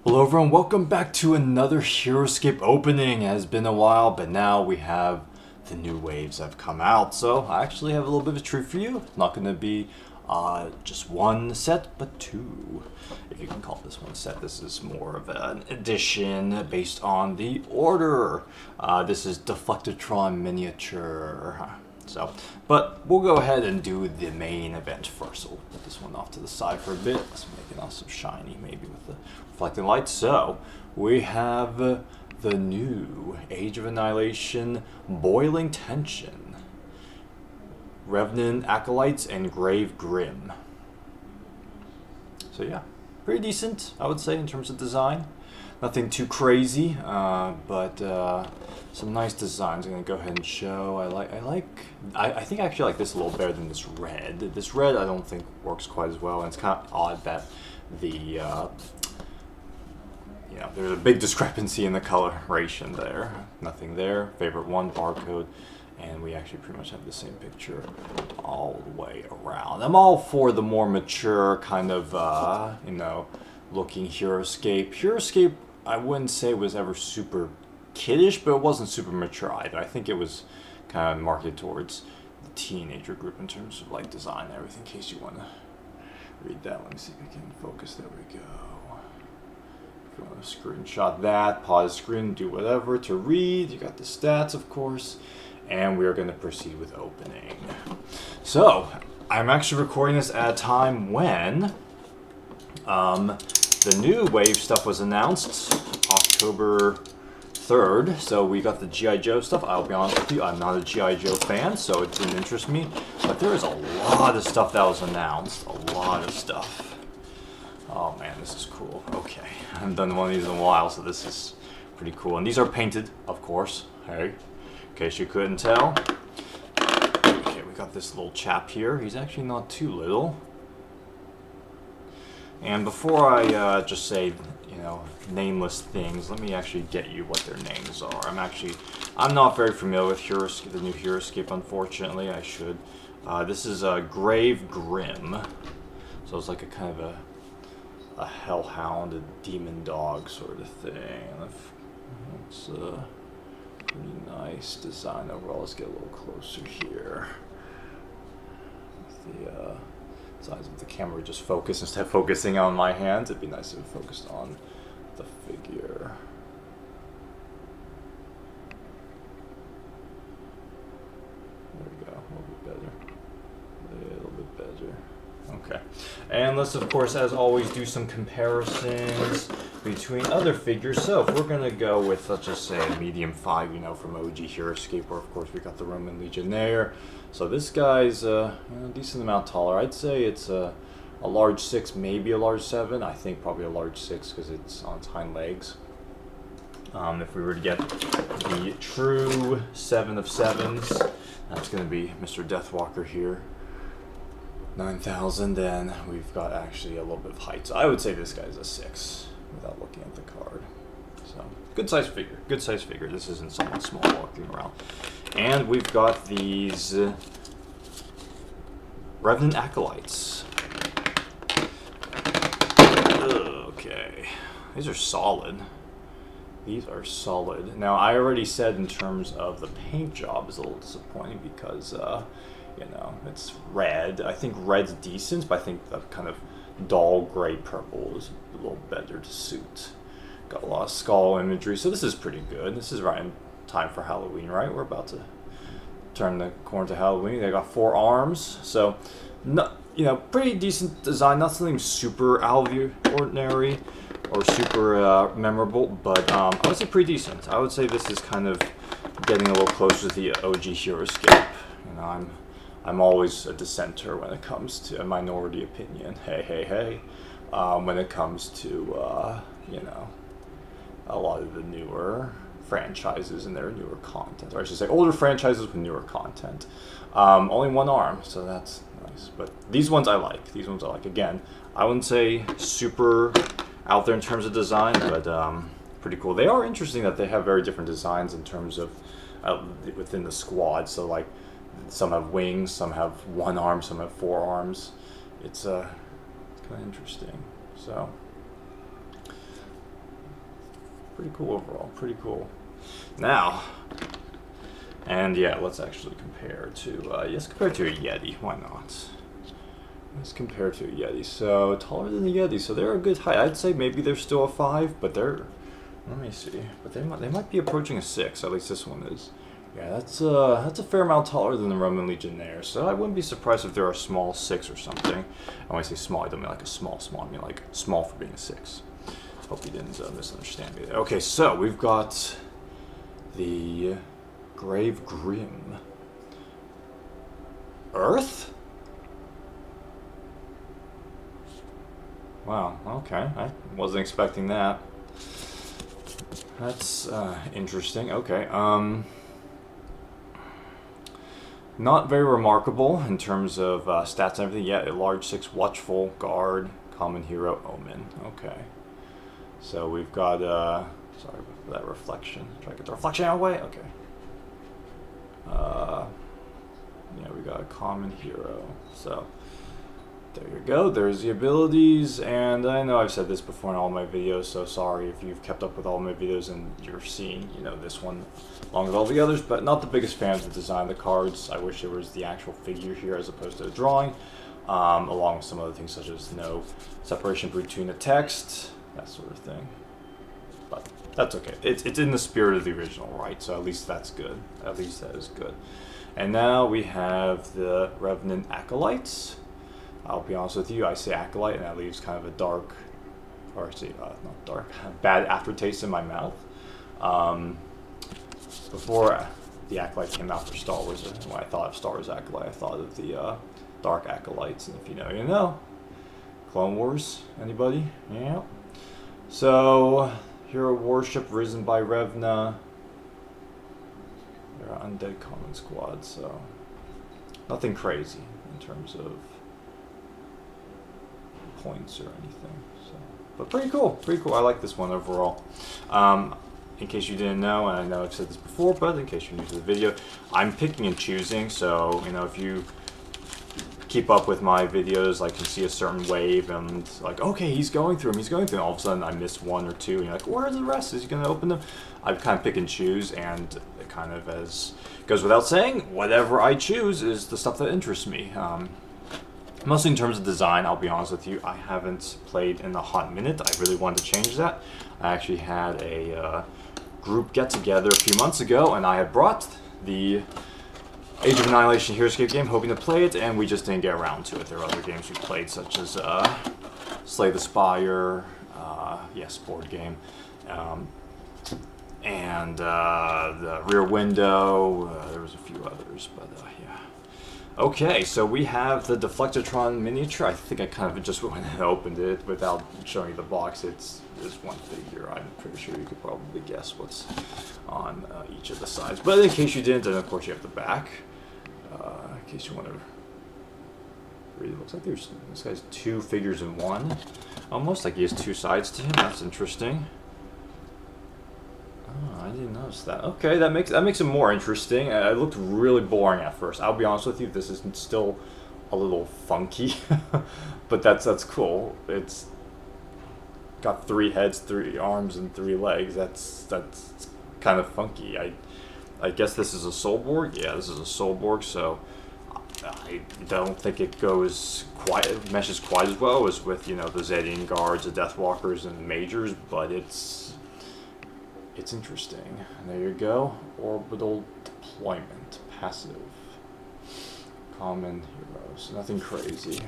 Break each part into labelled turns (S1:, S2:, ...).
S1: Hello everyone, welcome back to another Heroscape opening. It has been a while, but now we have the new waves that have come out. So I actually have a little bit of a treat for you. It's not going to be just one set, but two. If you can call this one set, this is more of an addition based on the order. This is Deflectatron miniature. But we'll go ahead and do the main event first. So we'll put this one off to the side for a bit. Let's make it awesome shiny, maybe with the reflecting light. So we have the new Age of Annihilation Boiling Tension, Revnan Acolytes, and Grave Grim. So yeah, pretty decent, I would say, in terms of design. Nothing too crazy, but some nice designs. I'm gonna go ahead and show. I think I actually like this a little better than this red. This red I don't think works quite as well, and it's kind of odd that the there's a big discrepancy in the coloration there. Nothing there. Favorite one, barcode, and we actually pretty much have the same picture all the way around. I'm all for the more mature kind of looking Heroscape. Heroscape, I wouldn't say was ever super kiddish, but it wasn't super mature either. I think it was kind of marketed towards the teenager group in terms of like design and everything. In case you want to read that, let me see if I can focus. There we go. If you want to screenshot that, pause the screen, do whatever to read. You got the stats, of course, and we are going to proceed with opening. So I'm actually recording this at a time when the new wave stuff was announced, October 3rd, so we got the G.I. Joe stuff. I'll be honest with you, I'm not a G.I. Joe fan, so it didn't interest me, but there is a lot of stuff that was announced, a lot of stuff. Oh man, this is cool. Okay, I haven't done one of these in a while, so this is pretty cool. And these are painted, of course, hey, in case you couldn't tell. Okay, we got this little chap here. He's actually not too little. And before I just say, nameless things, let me actually get you what their names are. I'm not very familiar with the new Heroscape, unfortunately. I should. This is Grave Grim. So it's like a kind of a hellhound, a demon dog sort of thing. It's a pretty nice design overall. Let's get a little closer here. The size of the camera just focus instead of focusing on my hands. It'd be nice if it focused on the figure. There we go, a little bit better. Okay, and let's of course, as always, do some comparisons between other figures. So if we're gonna go with, let's just say, a medium 5, from OG Heroscape, where of course we got the Roman Legionnaire. So this guy's a decent amount taller. I'd say it's a large 6, maybe a large 7. I think probably a large 6 because it's on its hind legs. If we were to get the true 7 of 7s, that's going to be Mr. Deathwalker here. 9,000, then we've got actually a little bit of height. So I would say this guy's a 6 without looking at the card. So good size figure. This isn't someone small walking around. And we've got these Revnan Acolytes. Okay, these are solid. Now I already said in terms of the paint job is a little disappointing because it's red. I think red's decent, but I think the kind of dull gray purple is a little better to suit. Got a lot of skull imagery, so this is pretty good. This is right in time for Halloween, right? We're about to turn the corner to Halloween. They got 4 arms, so pretty decent design. Not something super out of the ordinary or super memorable, but I would say pretty decent. I would say this is kind of getting a little closer to the OG Heroscape. I'm always a dissenter when it comes to a minority opinion. Hey. When it comes to a lot of the newer franchises and their newer content, or I should say older franchises with newer content. Only 1 arm, so that's nice. But these ones I like. Again, I wouldn't say super out there in terms of design, but pretty cool. They are interesting that they have very different designs in terms of within the squad. So like some have wings, some have 1 arm, some have 4 arms. It's kind of interesting. So pretty cool overall. Pretty cool. Now, and yeah, let's actually compare to, yes, compare to a Yeti. Why not? Let's compare to a Yeti. So, taller than the Yeti. So, they're a good height. I'd say maybe they're still a 5, but they're, let me see. But they might be approaching a 6. At least this one is. Yeah, that's a fair amount taller than the Roman Legionnaire. So, I wouldn't be surprised if they're a small 6 or something. And when I say small, I don't mean like a small. I mean like small for being a 6. Hope you didn't misunderstand me there. Okay, so we've got the Grave Grim. Earth? Wow, okay. I wasn't expecting that. That's interesting. Okay. Not very remarkable in terms of stats and everything. Yeah, a large 6, watchful, guard, common hero, omen. Okay. So we've got, sorry for that reflection. Try to get the reflection out of the way. Okay. Yeah, we got a common hero. So there you go. There's the abilities, and I know I've said this before in all my videos, so sorry if you've kept up with all my videos and you're seeing, you know, this one along with all the others, but not the biggest fan of the design of the cards. I wish there was the actual figure here as opposed to a drawing, along with some other things such as no separation between the text, that sort of thing. But that's okay. It's in the spirit of the original, right? So at least that's good. At least that is good. And now we have the Revnan Acolytes. I'll be honest with you, I say Acolyte and that leaves kind of a dark, or say, not dark, bad aftertaste in my mouth. Before the Acolyte came out for Star Wars, when I thought of Star Wars Acolyte, I thought of the Dark Acolytes, and if you know, you know. Clone Wars, anybody? Yeah. So, hero worship risen by Revna. They're an undead common squad, so nothing crazy in terms of points or anything. So, but pretty cool, pretty cool. I like this one overall. In case you didn't know, and I know I've said this before, but in case you're new to the video, I'm picking and choosing. So, you know, if you keep up with my videos, like, you see a certain wave and like, okay, he's going through them, and all of a sudden I miss one or two, and you're like, where are the rest? Is he going to open them? I kind of pick and choose, and it kind of, as goes without saying, whatever I choose is the stuff that interests me. Mostly in terms of design, I'll be honest with you, I haven't played in a hot minute. I really wanted to change that. I actually had a group get-together a few months ago, and I had brought the Age of Annihilation Heroscape game, hoping to play it, and we just didn't get around to it. There are other games we played, such as Slay the Spire, yes, board game, and the Rear Window. There was a few others, but yeah. Okay, so we have the Deflectatron miniature. I think I kind of just went and opened it without showing you the box. It's one figure. I'm pretty sure you could probably guess what's on each of the sides. But in case you didn't, then of course you have the back. In case you want to read, it looks like this guy's 2 figures in one. Almost like he has 2 sides to him. That's interesting. Oh, I didn't notice that. Okay, that makes it more interesting. It looked really boring at first. I'll be honest with you, this is still a little funky, but that's cool. It's got 3 heads, 3 arms, and 3 legs. That's kind of funky. I guess this is a Soulborg. Yeah, this is a Soulborg. So I don't think it meshes quite as well as with, you know, the Zedian guards, the Deathwalkers, and the Majors, but it's interesting. And there you go. Orbital deployment, passive, common heroes. Nothing crazy.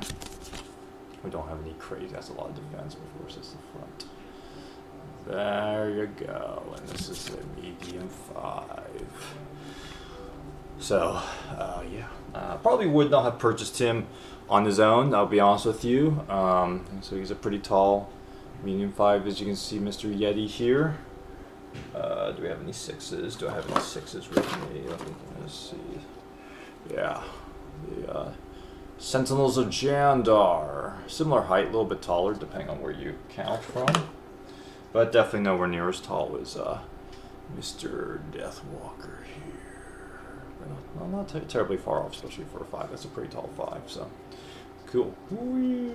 S1: We don't have any crazy. That's a lot of defense before it's just the front. There you go. And this is a medium 5. So, yeah. Probably would not have purchased him on his own, I'll be honest with you. So he's a pretty tall medium 5, as you can see, Mr. Yeti here. Do we have any 6s? Do I have any 6s with me? Let's see. Yeah. The Sentinels of Jandar. Similar height, a little bit taller, depending on where you count from. But definitely nowhere near as tall as Mr. Deathwalker here. But not terribly far off, especially for a 5. That's a pretty tall 5, so cool. Whee!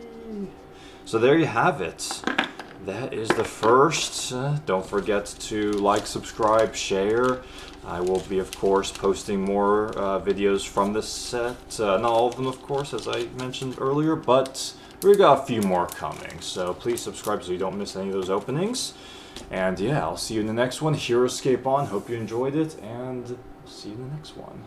S1: So there you have it. that is the first. Don't forget to like, subscribe, share. I will be, of course, posting more videos from this set. Not all of them, of course, as I mentioned earlier, but we got a few more coming. So please subscribe so you don't miss any of those openings. And yeah, I'll see you in the next one. Heroscape on. Hope you enjoyed it, and see you in the next one.